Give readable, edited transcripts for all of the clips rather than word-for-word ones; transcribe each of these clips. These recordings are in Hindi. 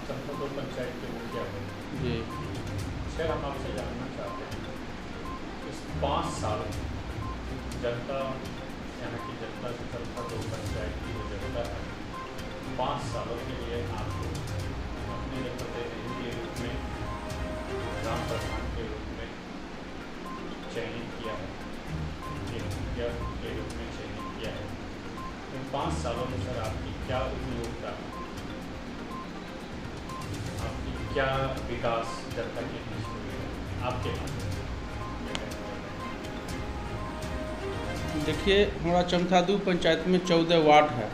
चंपादोल पंचायत के मुखिया हैं। जी। सर, हम आपसे जानना चाहते हैं, इस 5 साल जनता, यहाँ की जनता से चंपादोल पंचायत की जो जनता है, 5 सालों के लिए आपको अपने प्रतिनिधि के रूप में, ग्राम प्रधान के रूप में चयनित किया है, मुखिया के रूप में चयनित किया है। इन 5 सालों में सर आपकी क्या उपयोगिता, आपकी क्या विकास जनता के बीच हुई है, आपके माध्यम से? देखिए, हमारा चमथादू पंचायत में 14 वार्ड है।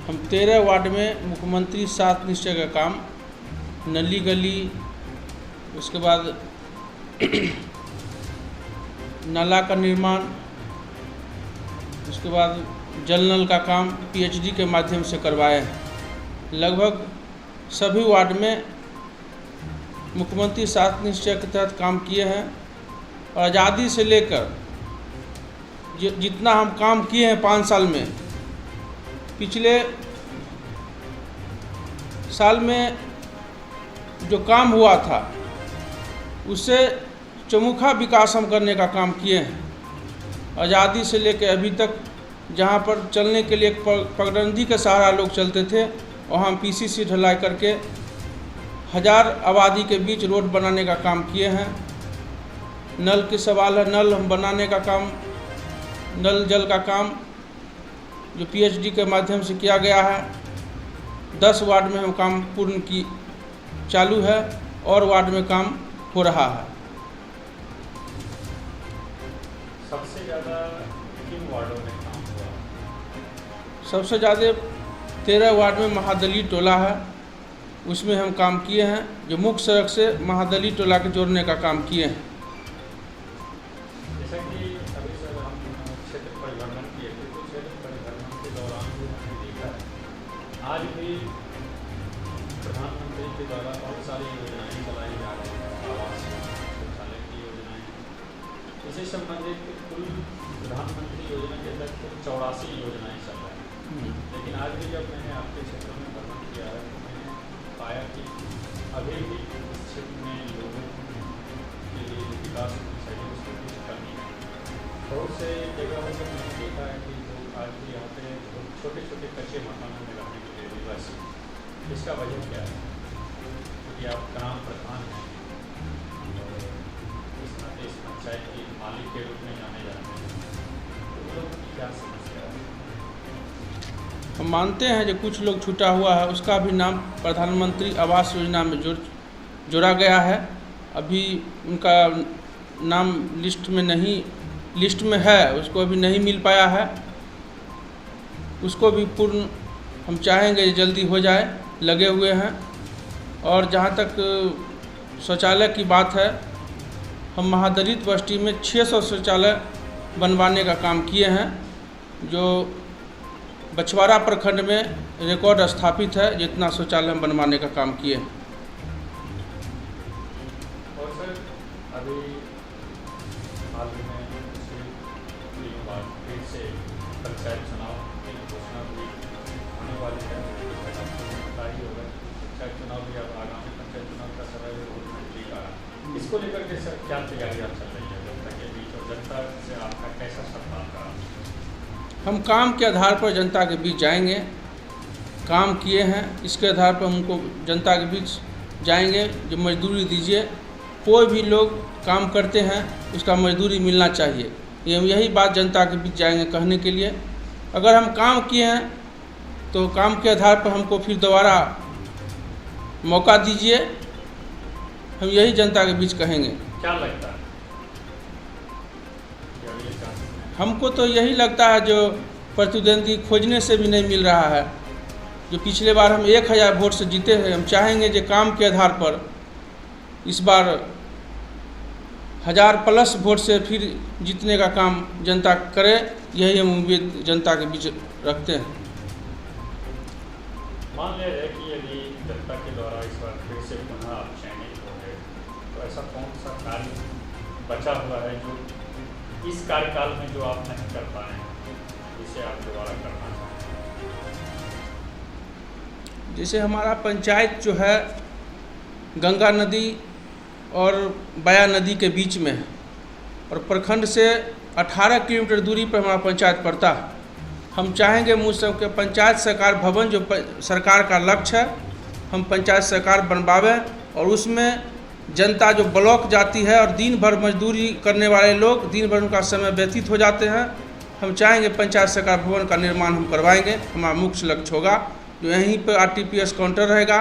हम 13 वार्ड में मुख्यमंत्री 7 निश्चय का काम, नली गली, उसके बाद नाला का निर्माण, उसके बाद जल नल का काम पीएचडी के माध्यम से करवाए हैं। लगभग सभी वार्ड में मुख्यमंत्री 7 निश्चय के तहत काम किए हैं। और आज़ादी से लेकर जितना हम काम किए हैं 5 साल में, पिछले साल में जो काम हुआ था उससे चौमुखा विकास हम करने का काम किए हैं। आज़ादी से लेकर अभी तक जहाँ पर चलने के लिए पगडंडी का सहारा लोग चलते थे, वहाँ हम पीसीसी ढलाई करके 1000 आबादी के बीच रोड बनाने का काम किए हैं। नल के सवाल है, नल हम बनाने का काम, नल जल का काम जो पीएचडी के माध्यम से किया गया है। 10 वार्ड में हम काम पूर्ण की चालू है और वार्ड में काम हो रहा है। सबसे ज़्यादा किन वार्डों में काम हुआ? सबसे ज़्यादा 13 वार्ड में महादली टोला है, उसमें हम काम किए हैं, जो मुख्य सड़क से महादली टोला के जोड़ने का काम किए हैं। जैसा कि अभी सर हम क्षेत्र परिभ्रमण किए थे, तो क्षेत्र परिभ्रमण के दौरान भी हमने देखा है, आज भी प्रधानमंत्री के द्वारा बहुत सारी योजनाएं चलाई जा रही हैं, आवास शौचालय की योजनाएं, इसी संबंधित कुल प्रधानमंत्री योजना के तहत कुल 84 योजनाएं चल रही हैं। लेकिन आज भी जब मैंने आपके क्षेत्र में भ्रमण किया है, तो मैंने पाया कि अभी भी इस क्षेत्र में लोगों के लिए विकास की चाहिए उसमें कुछ कमी है। बहुत से जगहों पर मैंने देखा है कि लोग आज भी यहाँ पे छोटे छोटे कच्चे मकानों में रहने के लिए निवासी। इसका वजह क्या है? क्योंकि आप ग्राम प्रधान हैं और इस नाते इस पंचायत के मालिक के रूप में जाने जाते हैं, तो लोगों की क्या समस्या है? हम मानते हैं जो कुछ लोग छूटा हुआ है, उसका भी नाम प्रधानमंत्री आवास योजना में जोड़ा गया है। अभी उनका नाम लिस्ट में है, उसको अभी नहीं मिल पाया है। उसको भी पूर्ण हम चाहेंगे जल्दी हो जाए, लगे हुए हैं। और जहाँ तक शौचालय की बात है, हम महादलित बस्ती में 600 शौचालय बनवाने का काम किए हैं, जो बछवाड़ा प्रखंड में रिकॉर्ड स्थापित है, जितना शौचालय हम बनवाने का काम किए हैं। और सर, अभी हाल में कुछ दिनों बाद फिर से पंचायत चुनाव की घोषणा हुई, होने वाली है, आपको पता ही होगा। पंचायत चुनाव भी अब आगामी पंचायत चुनाव का समय भी बहुत नजदीक आ रहा है। इसको लेकर के सर क्या तैयारियाँ चल रही है जनता के बीच, और जनता से आपका कैसा सत्कार रहा? हम काम के आधार पर जनता के बीच जाएंगे, काम किए हैं, इसके आधार पर हमको जनता के बीच जाएंगे। जो मजदूरी दीजिए, कोई भी लोग काम करते हैं उसका मजदूरी मिलना चाहिए, ये हम यही बात जनता के बीच जाएंगे कहने के लिए। अगर हम काम किए हैं तो काम के आधार पर हमको फिर दोबारा मौका दीजिए, हम यही जनता के बीच कहेंगे। क्या लगता है? हमको तो यही लगता है, जो प्रतिद्वंदी खोजने से भी नहीं मिल रहा है। जो पिछले बार हम 1000 वोट से जीते हैं, हम चाहेंगे जो काम के आधार पर इस बार 1000+ वोट से फिर जीतने का काम जनता करे, यही हम उम्मीद जनता के बीच रखते हैं। मान लिया जाए कि यदि जनता के द्वारा इस बार फिर से पुनः आप चयनित हो गए, तो ऐसा कौन सा कार्य बचा हुआ है जो इस कार्यकाल में जो आप नहीं कर पाए हैं, जिसे आप दोबारा करना चाहें? जैसे हमारा पंचायत जो है गंगा नदी और बया नदी के बीच में है और प्रखंड से 18 किलोमीटर दूरी पर हमारा पंचायत पड़ता है। हम चाहेंगे मुझ सबके पंचायत सरकार भवन जो सरकार का लक्ष्य है, हम पंचायत सरकार बनवावें और उसमें जनता जो ब्लॉक जाती है और दिन भर मजदूरी करने वाले लोग दिन भर उनका समय व्यतीत हो जाते हैं, हम चाहेंगे पंचायत सरकार भवन का निर्माण हम करवाएंगे। हमारा मुख्य लक्ष्य होगा जो यहीं पर RTPS काउंटर रहेगा,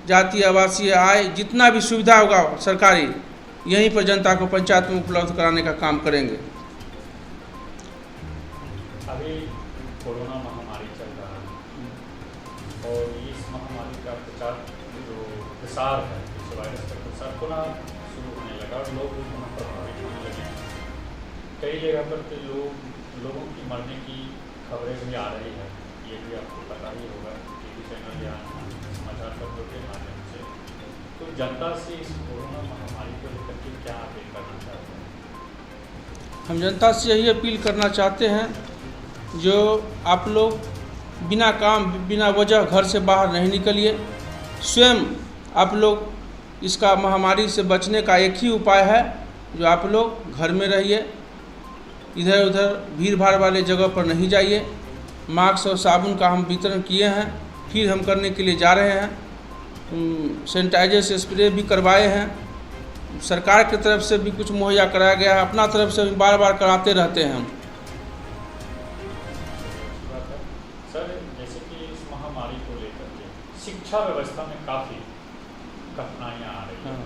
जातीय आवासीय आय जितना भी सुविधा होगा सरकारी यहीं पर जनता को पंचायत में उपलब्ध कराने का काम करेंगे। अभी कोरोना महामारी चल रहा है और इस महामारी का प्रसार है, इस वायरस का प्रसार पुनः शुरू होने लगा और लोग भी पुनः प्रभावित होने लगे। कई जगह पर तो लोगों की मरने की खबरें भी आ रही है, ये भी आपको पता ही होगा TV चैनल या समाचार पत्रों के माध्यम से। तो जनता से इस कोरोना महामारी को लेकर के क्या अपील करना चाहते हैं? हम जनता से यही अपील करना चाहते हैं जो आप लोग बिना काम बिना वजह घर से बाहर नहीं निकलिए। स्वयं आप लोग इसका महामारी से बचने का एक ही उपाय है जो आप लोग घर में रहिए, इधर उधर भीड़ भाड़ वाले जगह पर नहीं जाइए। मास्क और साबुन का हम वितरण किए हैं, फिर हम करने के लिए जा रहे हैं। सैनिटाइजर से स्प्रे भी करवाए हैं, सरकार की तरफ से भी कुछ मुहैया कराया गया है, अपना तरफ से भी बार बार कराते रहते हैं हम। सर, जैसे कि इस महामारी को लेकर के शिक्षा व्यवस्था में काफ़ी कठिनाइयाँ आ रही हैं,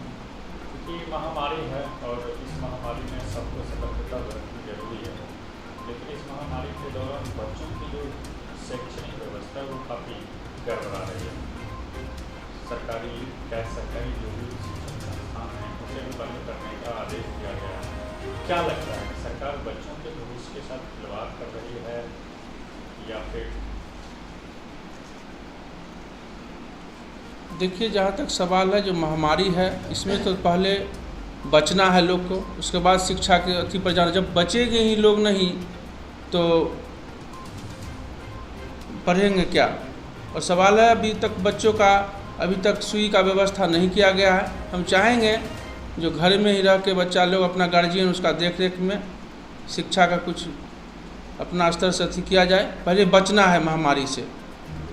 क्योंकि महामारी है और इस महामारी में सबको सतर्कता बरतनी जरूरी है। लेकिन इस महामारी के दौरान बच्चों की जो शैक्षणिक व्यवस्था है वो काफ़ी गड़बड़ा रही है। सरकारी जो भी शिक्षण संस्थान हैं उसे भी बंद करने का आदेश दिया गया है। क्या लगता है सरकार बच्चों के भविष्य के साथ खिलवाड़ कर रही है या फिर? देखिए, जहाँ तक सवाल है जो महामारी है इसमें तो पहले बचना है लोग को, उसके बाद शिक्षा के अथी पर जाना। जब बचेंगे ही लोग नहीं तो पढ़ेंगे क्या? और सवाल है अभी तक बच्चों का अभी तक सुई का व्यवस्था नहीं किया गया है। हम चाहेंगे जो घर में ही रह के बच्चा लोग अपना गार्जियन उसका देख रेख में शिक्षा का कुछ अपना स्तर से अथी किया जाए। पहले बचना है महामारी से।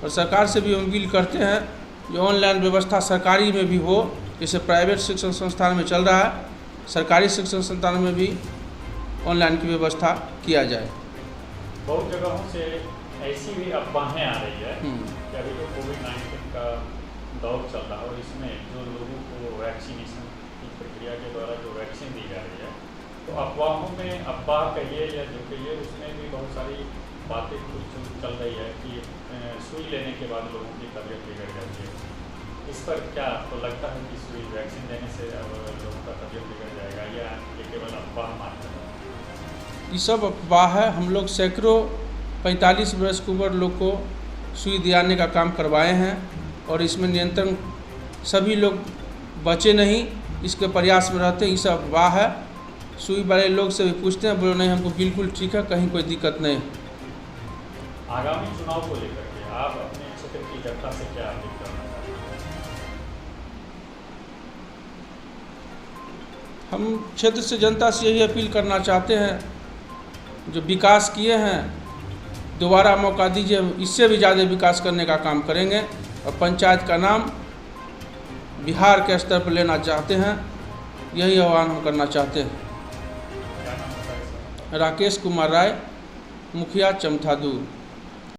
और सरकार से भी हम अपील करते हैं जो ऑनलाइन व्यवस्था सरकारी में भी हो, जैसे प्राइवेट शिक्षण संस्थान में चल रहा है, सरकारी शिक्षण संस्थान में भी ऑनलाइन की व्यवस्था किया जाए। बहुत जगहों से ऐसी भी अफवाहें आ रही है कि अभी जो कोविड-19 का दौर चल रहा है और इसमें जो लोगों को वैक्सीनेशन की प्रक्रिया के द्वारा जो वैक्सीन दी जा रही है, तो अफवाहों में अफवाह कहिए या जो कहिए उसमें भी बहुत सारी बातें कुछ चल रही है कि सुई लेने के बाद लोगों की तबीयत बिगड़ जाती है। इस पर क्या आपको लगता है कि सुई वैक्सीन देने से अब लोगों का तबीयत बिगड़ जाएगा या ये केवल अफवाह मात्र है? ये सब अफवाह है। हम लोग सैकड़ों 45 वर्ष के ऊपर लोग को सुई दिलाने का काम करवाए हैं और इसमें नियंत्रण सभी लोग बचे नहीं, इसके प्रयास में रहते हैं। ये सब अफवाह है। सुई वाले लोग से भी पूछते हैं, बोलो नहीं हमको बिल्कुल ठीक है, कहीं कोई दिक्कत नहीं। आगामी चुनाव को लेकर के आप अपने क्षेत्र की जनता से क्या अपील करना चाहते हैं? हम क्षेत्र से जनता से यही अपील करना चाहते हैं जो विकास किए हैं दोबारा मौका दीजिए, इससे भी ज़्यादा विकास करने का काम करेंगे और पंचायत का नाम बिहार के स्तर पर लेना चाहते हैं। यही आह्वान हम करना चाहते हैं। क्या नाम होता है सर? राकेश कुमार राय, मुखिया चमथादूर।